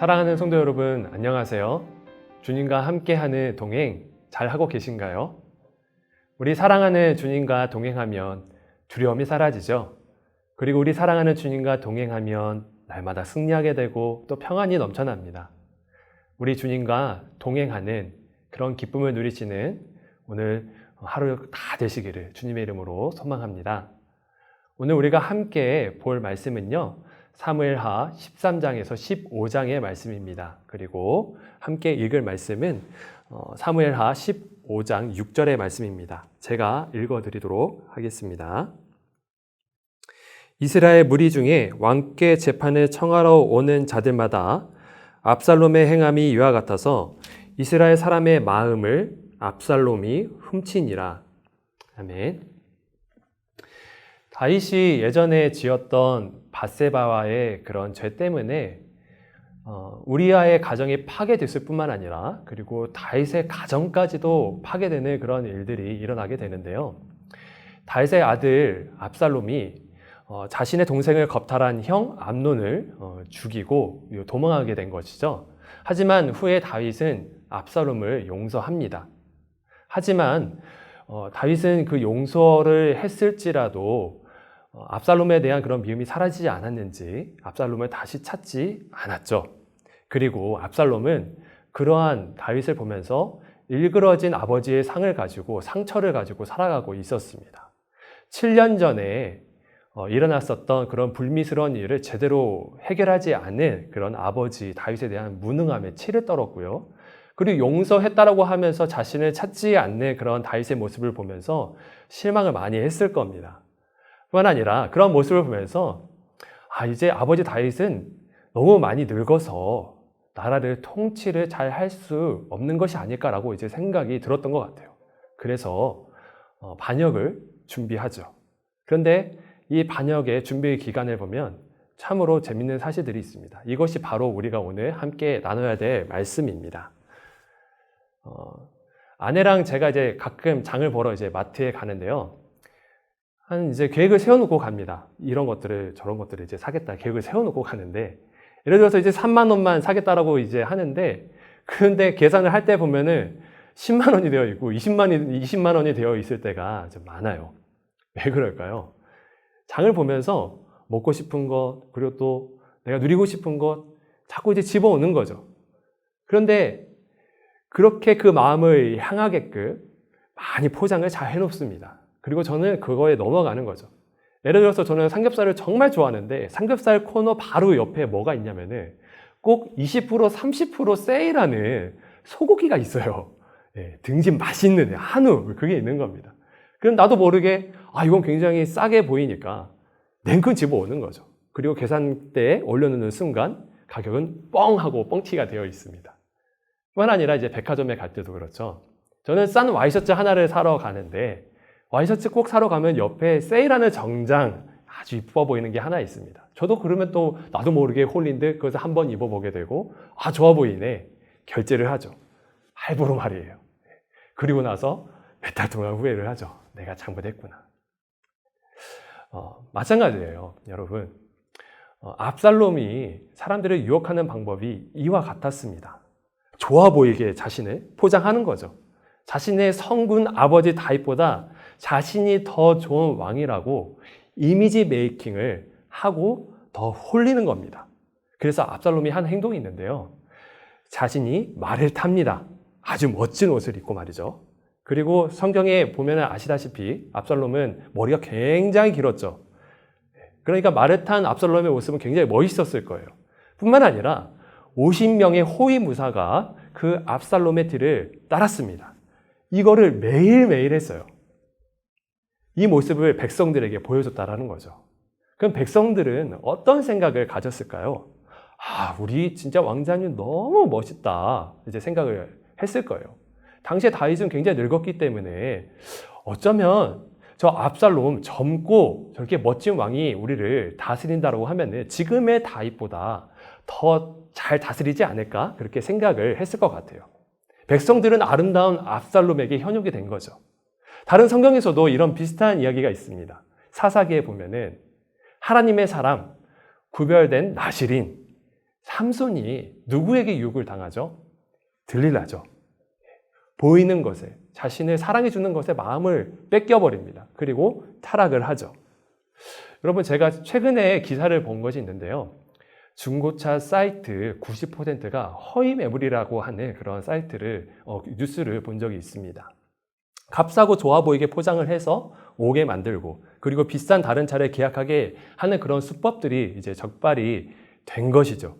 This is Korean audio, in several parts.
사랑하는 성도 여러분, 안녕하세요. 주님과 함께하는 동행 잘 하고 계신가요? 우리 사랑하는 주님과 동행하면 두려움이 사라지죠. 그리고 우리 사랑하는 주님과 동행하면 날마다 승리하게 되고 또 평안이 넘쳐납니다. 우리 주님과 동행하는 그런 기쁨을 누리시는 오늘 하루 다 되시기를 주님의 이름으로 소망합니다. 오늘 우리가 함께 볼 말씀은요, 사무엘하 13장에서 15장의 말씀입니다. 그리고 함께 읽을 말씀은 사무엘하 15장 6절의 말씀입니다. 제가 읽어드리도록 하겠습니다. 이스라엘 무리 중에 왕께 재판을 청하러 오는 자들마다 압살롬의 행함이 이와 같아서 이스라엘 사람의 마음을 압살롬이 훔치니라. 아멘. 다윗이 예전에 지었던 밧세바와의 그런 죄 때문에 우리아의 가정이 파괴됐을 뿐만 아니라 그리고 다윗의 가정까지도 파괴되는 그런 일들이 일어나게 되는데요. 다윗의 아들 압살롬이 자신의 동생을 겁탈한 형 암논을 죽이고 도망하게 된 것이죠. 하지만 후에 다윗은 압살롬을 용서합니다. 하지만 다윗은 그 용서를 했을지라도 압살롬에 대한 그런 미움이 사라지지 않았는지 압살롬을 다시 찾지 않았죠. 그리고 압살롬은 그러한 다윗을 보면서 일그러진 아버지의 상처를 가지고 살아가고 있었습니다. 7년 전에 일어났었던 그런 불미스러운 일을 제대로 해결하지 않은 그런 아버지 다윗에 대한 무능함에 치를 떨었고요. 그리고 용서했다라고 하면서 자신을 찾지 않는 그런 다윗의 모습을 보면서 실망을 많이 했을 겁니다. 뿐만 아니라 그런 모습을 보면서 이제 아버지 다윗은 너무 많이 늙어서 나라를 통치를 잘 할 수 없는 것이 아닐까라고 이제 생각이 들었던 것 같아요. 그래서 반역을 준비하죠. 그런데 이 반역의 준비 기간을 보면 참으로 재밌는 사실들이 있습니다. 이것이 바로 우리가 오늘 함께 나눠야 될 말씀입니다. 아내랑 제가 이제 가끔 장을 보러 이제 마트에 가는데요. 이제 계획을 세워놓고 갑니다. 이런 것들을 저런 것들을 이제 사겠다 계획을 세워놓고 가는데, 예를 들어서 이제 3만 원만 사겠다라고 이제 하는데, 그런데 계산을 할 때 보면은 10만 원이 되어 있고 20만 원이 되어 있을 때가 좀 많아요. 왜 그럴까요? 장을 보면서 먹고 싶은 것, 그리고 또 내가 누리고 싶은 것 자꾸 이제 집어오는 거죠. 그런데 그렇게 그 마음을 향하게끔 많이 포장을 잘 해놓습니다. 그리고 저는 그거에 넘어가는 거죠. 예를 들어서 저는 삼겹살을 정말 좋아하는데 삼겹살 코너 바로 옆에 뭐가 있냐면은 꼭 20% 30% 세일하는 소고기가 있어요. 등심 맛있는 한우, 그게 있는 겁니다. 그럼 나도 모르게 이건 굉장히 싸게 보이니까 냉큼 집어오는 거죠. 그리고 계산대에 올려놓는 순간 가격은 뻥 하고 뻥튀기가 되어 있습니다. 뿐만 아니라 이제 백화점에 갈 때도 그렇죠. 저는 싼 와이셔츠 하나를 사러 가는데 와이셔츠 꼭 사러 가면 옆에 세일하는 정장 아주 이뻐 보이는 게 하나 있습니다. 저도 그러면 또 나도 모르게 홀린 듯 그것을 한번 입어보게 되고 좋아 보이네. 결제를 하죠. 할부로 말이에요. 그리고 나서 몇 달 동안 후회를 하죠. 내가 잘못했구나. 마찬가지예요, 여러분. 압살롬이 사람들을 유혹하는 방법이 이와 같았습니다. 좋아 보이게 자신을 포장하는 거죠. 자신의 성군 아버지 다윗보다 자신이 더 좋은 왕이라고 이미지 메이킹을 하고 더 홀리는 겁니다. 그래서 압살롬이 한 행동이 있는데요. 자신이 말을 탑니다. 아주 멋진 옷을 입고 말이죠. 그리고 성경에 보면 아시다시피 압살롬은 머리가 굉장히 길었죠. 그러니까 말을 탄 압살롬의 모습은 굉장히 멋있었을 거예요. 뿐만 아니라 50명의 호위 무사가 그 압살롬의 뒤를 따랐습니다. 이거를 매일매일 했어요. 이 모습을 백성들에게 보여줬다라는 거죠. 그럼 백성들은 어떤 생각을 가졌을까요? 우리 진짜 왕자님 너무 멋있다 이제 생각을 했을 거예요. 당시에 다윗은 굉장히 늙었기 때문에 어쩌면 저 압살롬 젊고 저렇게 멋진 왕이 우리를 다스린다고 하면은 지금의 다윗보다 더 잘 다스리지 않을까? 그렇게 생각을 했을 것 같아요. 백성들은 아름다운 압살롬에게 현혹이 된 거죠. 다른 성경에서도 이런 비슷한 이야기가 있습니다. 사사기에 보면은 하나님의 사람, 구별된 나실인, 삼손이 누구에게 유혹을 당하죠? 들릴라죠. 보이는 것에, 자신을 사랑해주는 것에 마음을 뺏겨버립니다. 그리고 타락을 하죠. 여러분, 제가 최근에 기사를 본 것이 있는데요. 중고차 사이트 90%가 허위 매물이라고 하는 그런 사이트를, 뉴스를 본 적이 있습니다. 값싸고 좋아 보이게 포장을 해서 오게 만들고, 그리고 비싼 다른 차를 계약하게 하는 그런 수법들이 이제 적발이 된 것이죠.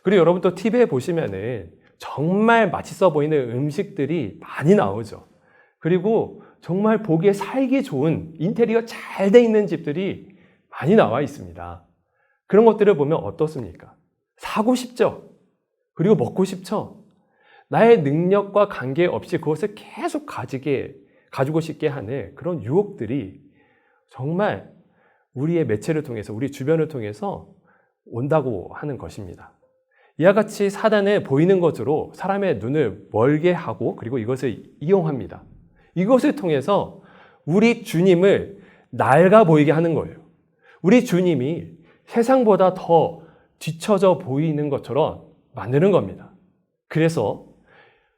그리고 여러분 또 TV에 보시면은 정말 맛있어 보이는 음식들이 많이 나오죠. 그리고 정말 보기에 살기 좋은 인테리어 잘 돼 있는 집들이 많이 나와 있습니다. 그런 것들을 보면 어떻습니까? 사고 싶죠? 그리고 먹고 싶죠? 나의 능력과 관계없이 그것을 계속 가지고 싶게 하는 그런 유혹들이 정말 우리의 매체를 통해서, 우리 주변을 통해서 온다고 하는 것입니다. 이와 같이 사단은 보이는 것으로 사람의 눈을 멀게 하고, 그리고 이것을 이용합니다. 이것을 통해서 우리 주님을 낡아 보이게 하는 거예요. 우리 주님이 세상보다 더 뒤처져 보이는 것처럼 만드는 겁니다. 그래서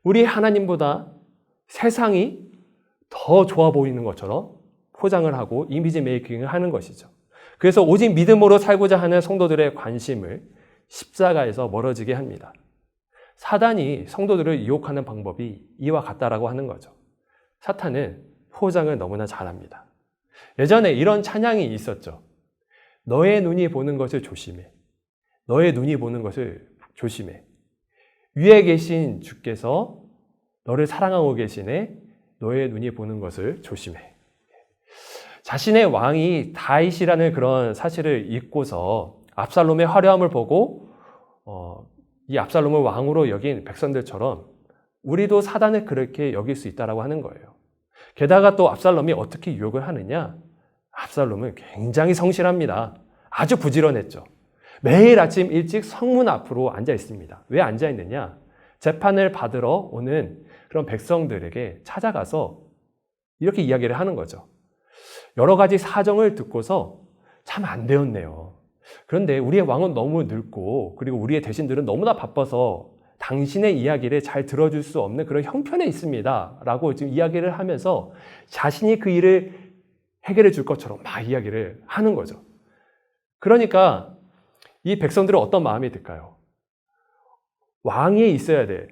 우리 하나님보다 세상이 더 좋아 보이는 것처럼 포장을 하고 이미지 메이킹을 하는 것이죠. 그래서 오직 믿음으로 살고자 하는 성도들의 관심을 십자가에서 멀어지게 합니다. 사단이 성도들을 유혹하는 방법이 이와 같다라고 하는 거죠. 사탄은 포장을 너무나 잘합니다. 예전에 이런 찬양이 있었죠. 너의 눈이 보는 것을 조심해. 너의 눈이 보는 것을 조심해. 위에 계신 주께서 너를 사랑하고 계시네. 너의 눈이 보는 것을 조심해. 자신의 왕이 다윗이라는 그런 사실을 잊고서 압살롬의 화려함을 보고 이 압살롬을 왕으로 여긴 백성들처럼 우리도 사단을 그렇게 여길 수 있다라고 하는 거예요. 게다가 또 압살롬이 어떻게 유혹을 하느냐? 압살롬은 굉장히 성실합니다. 아주 부지런했죠. 매일 아침 일찍 성문 앞으로 앉아 있습니다. 왜 앉아 있느냐? 재판을 받으러 오는 그런 백성들에게 찾아가서 이렇게 이야기를 하는 거죠. 여러 가지 사정을 듣고서 참 안 되었네요. 그런데 우리의 왕은 너무 늙고, 그리고 우리의 대신들은 너무나 바빠서 당신의 이야기를 잘 들어줄 수 없는 그런 형편에 있습니다. 라고 지금 이야기를 하면서 자신이 그 일을 해결해 줄 것처럼 막 이야기를 하는 거죠. 그러니까 이 백성들은 어떤 마음이 들까요? 왕이 있어야 돼.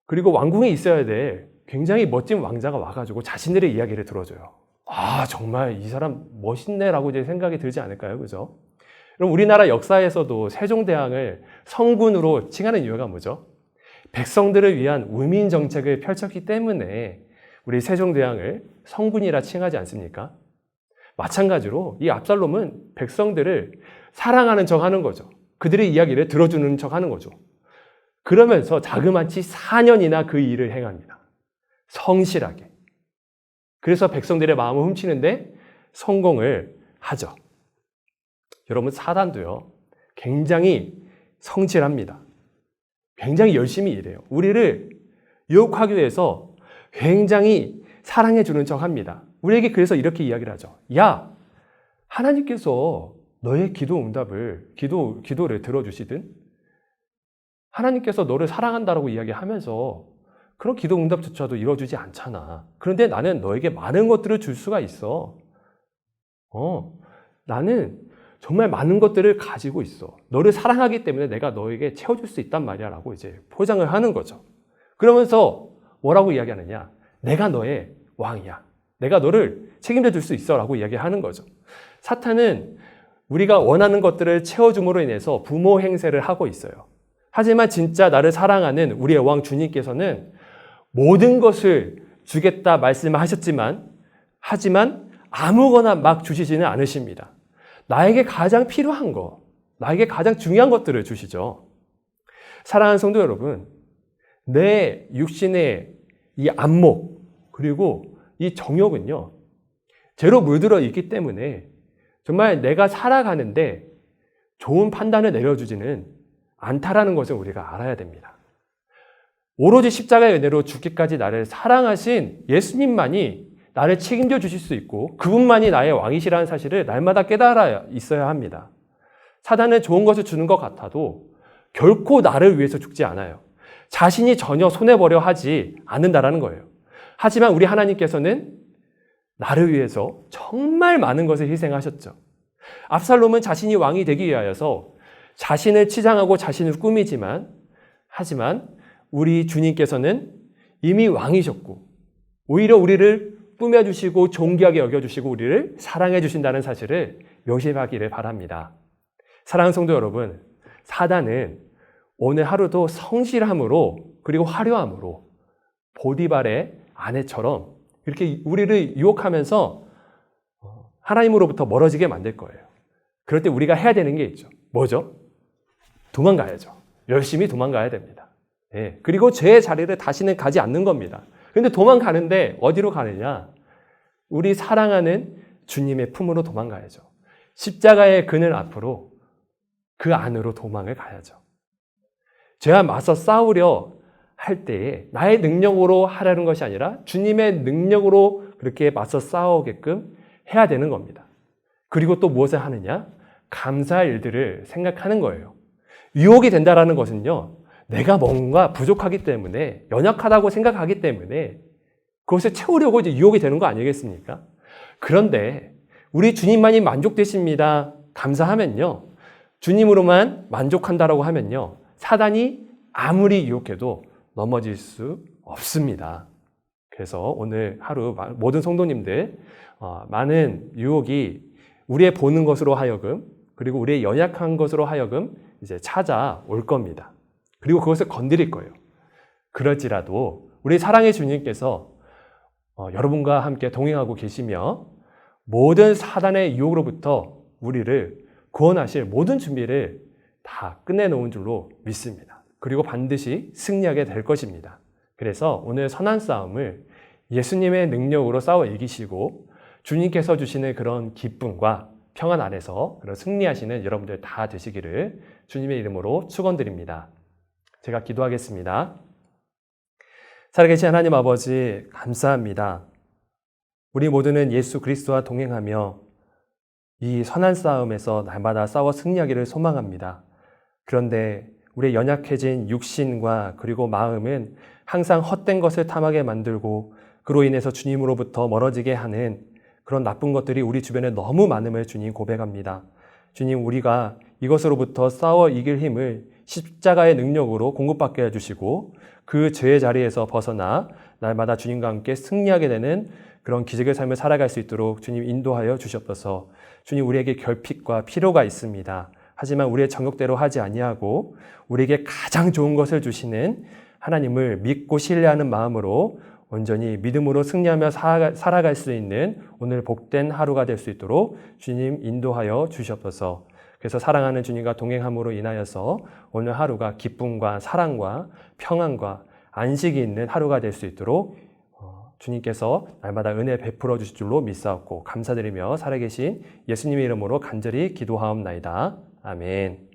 그리고 왕궁에 있어야 돼. 굉장히 멋진 왕자가 와가지고 자신들의 이야기를 들어줘요. 아, 정말 이 사람 멋있네라고 이제 생각이 들지 않을까요? 그죠? 그럼 우리나라 역사에서도 세종대왕을 성군으로 칭하는 이유가 뭐죠? 백성들을 위한 우민 정책을 펼쳤기 때문에 우리 세종대왕을 성군이라 칭하지 않습니까? 마찬가지로 이 압살롬은 백성들을 사랑하는 척 하는 거죠. 그들의 이야기를 들어주는 척 하는 거죠. 그러면서 자그마치 4년이나 그 일을 행합니다. 성실하게. 그래서 백성들의 마음을 훔치는데 성공을 하죠. 여러분, 사단도요, 굉장히 성실합니다. 굉장히 열심히 일해요. 우리를 유혹하기 위해서 굉장히 사랑해주는 척 합니다. 우리에게 그래서 이렇게 이야기를 하죠. 야, 하나님께서 너의 기도를 들어주시든, 하나님께서 너를 사랑한다라고 이야기하면서 그런 기도 응답조차도 이루어주지 않잖아. 그런데 나는 너에게 많은 것들을 줄 수가 있어. 나는 정말 많은 것들을 가지고 있어. 너를 사랑하기 때문에 내가 너에게 채워줄 수 있단 말이야 라고 이제 포장을 하는 거죠. 그러면서 뭐라고 이야기하느냐? 내가 너의 왕이야. 내가 너를 책임져 줄 수 있어 라고 이야기하는 거죠. 사탄은 우리가 원하는 것들을 채워줌으로 인해서 부모 행세를 하고 있어요. 하지만 진짜 나를 사랑하는 우리의 왕 주님께서는 모든 것을 주겠다 말씀하셨지만, 하지만 아무거나 막 주시지는 않으십니다. 나에게 가장 필요한 것, 나에게 가장 중요한 것들을 주시죠. 사랑하는 성도 여러분, 내 육신의 이 안목, 그리고 이 정욕은요, 죄로 물들어 있기 때문에 정말 내가 살아가는데 좋은 판단을 내려주지는 않다라는 것을 우리가 알아야 됩니다. 오로지 십자가의 은혜로 죽기까지 나를 사랑하신 예수님만이 나를 책임져 주실 수 있고 그분만이 나의 왕이시라는 사실을 날마다 깨달아 있어야 합니다. 사단은 좋은 것을 주는 것 같아도 결코 나를 위해서 죽지 않아요. 자신이 전혀 손해보려 하지 않는다라는 거예요. 하지만 우리 하나님께서는 나를 위해서 정말 많은 것을 희생하셨죠. 압살롬은 자신이 왕이 되기 위하여서 자신을 치장하고 자신을 꾸미지만, 하지만 우리 주님께서는 이미 왕이셨고 오히려 우리를 꾸며주시고 존귀하게 여겨주시고 우리를 사랑해 주신다는 사실을 명심하기를 바랍니다. 사랑하는 성도 여러분, 사단은 오늘 하루도 성실함으로 그리고 화려함으로 보디발의 아내처럼 이렇게 우리를 유혹하면서 하나님으로부터 멀어지게 만들 거예요. 그럴 때 우리가 해야 되는 게 있죠. 뭐죠? 도망가야죠. 열심히 도망가야 됩니다. 예. 그리고 죄의 자리를 다시는 가지 않는 겁니다. 그런데 도망가는데 어디로 가느냐? 우리 사랑하는 주님의 품으로 도망가야죠. 십자가의 그늘 앞으로, 그 안으로 도망을 가야죠. 죄와 맞서 싸우려 할 때에 나의 능력으로 하라는 것이 아니라 주님의 능력으로 그렇게 맞서 싸우게끔 해야 되는 겁니다. 그리고 또 무엇을 하느냐? 감사할 일들을 생각하는 거예요. 유혹이 된다라는 것은요, 내가 뭔가 부족하기 때문에, 연약하다고 생각하기 때문에 그것을 채우려고 이제 유혹이 되는 거 아니겠습니까? 그런데 우리 주님만이 만족되십니다. 감사하면요, 주님으로만 만족한다라고 하면요, 사단이 아무리 유혹해도 넘어질 수 없습니다. 그래서 오늘 하루 모든 성도님들 많은 유혹이 우리의 보는 것으로 하여금 그리고 우리의 연약한 것으로 하여금 이제 찾아올 겁니다. 그리고 그것을 건드릴 거예요. 그럴지라도 우리 사랑의 주님께서 여러분과 함께 동행하고 계시며 모든 사단의 유혹으로부터 우리를 구원하실 모든 준비를 다 끝내놓은 줄로 믿습니다. 그리고 반드시 승리하게 될 것입니다. 그래서 오늘 선한 싸움을 예수님의 능력으로 싸워 이기시고 주님께서 주시는 그런 기쁨과 평안 안에서 그런 승리하시는 여러분들 다 되시기를 주님의 이름으로 축원드립니다. 제가 기도하겠습니다. 살아계신 하나님 아버지, 감사합니다. 우리 모두는 예수 그리스도와 동행하며 이 선한 싸움에서 날마다 싸워 승리하기를 소망합니다. 그런데 우리의 연약해진 육신과 그리고 마음은 항상 헛된 것을 탐하게 만들고 그로 인해서 주님으로부터 멀어지게 하는 그런 나쁜 것들이 우리 주변에 너무 많음을 주님 고백합니다. 주님, 우리가 이것으로부터 싸워 이길 힘을 십자가의 능력으로 공급받게 해주시고 그 죄의 자리에서 벗어나 날마다 주님과 함께 승리하게 되는 그런 기적의 삶을 살아갈 수 있도록 주님 인도하여 주시옵소서. 주님, 우리에게 결핍과 필요가 있습니다. 하지만 우리의 정욕대로 하지 아니하고 우리에게 가장 좋은 것을 주시는 하나님을 믿고 신뢰하는 마음으로 온전히 믿음으로 승리하며 살아갈 수 있는 오늘 복된 하루가 될 수 있도록 주님 인도하여 주시옵소서. 그래서 사랑하는 주님과 동행함으로 인하여서 오늘 하루가 기쁨과 사랑과 평안과 안식이 있는 하루가 될 수 있도록 주님께서 날마다 은혜 베풀어 주실 줄로 믿사옵고 감사드리며 살아계신 예수님의 이름으로 간절히 기도하옵나이다. 아멘.